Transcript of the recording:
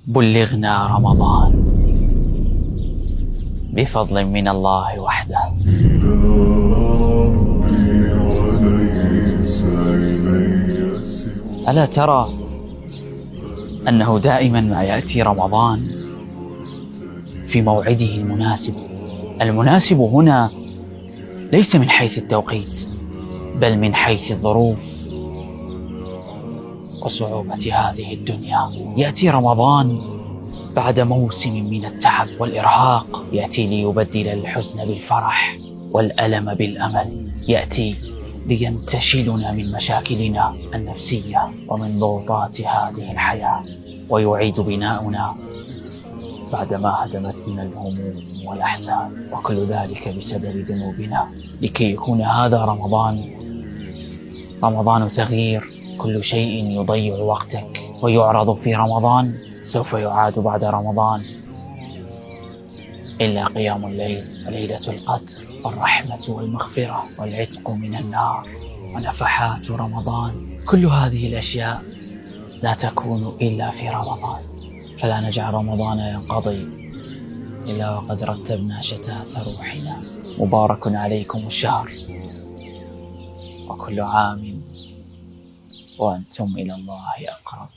بلغنا رمضان بفضل من الله وحده. ألا ترى أنه دائما ما يأتي رمضان في موعده المناسب؟ المناسب هنا ليس من حيث التوقيت، بل من حيث الظروف وصعوبة هذه الدنيا. يأتي رمضان بعد موسم من التعب والإرهاق، يأتي ليبدل الحزن بالفرح والألم بالأمل، يأتي لينتشلنا من مشاكلنا النفسية ومن ضغوطات هذه الحياة، ويعيد بناؤنا بعدما هدمتنا الهموم والأحزان، وكل ذلك بسبب ذنوبنا. لكي يكون هذا رمضان تغيير، كل شيء يضيع وقتك ويعرض في رمضان سوف يعاد بعد رمضان، إلا قيام الليل وليلة القدر والرحمة والمغفرة والعتق من النار ونفحات رمضان. كل هذه الأشياء لا تكون إلا في رمضان، فلا نجعل رمضان ينقضي إلا وقد رتبنا شتات روحنا. مبارك عليكم الشهر، وكل عام وأنتم إلى الله أقرب.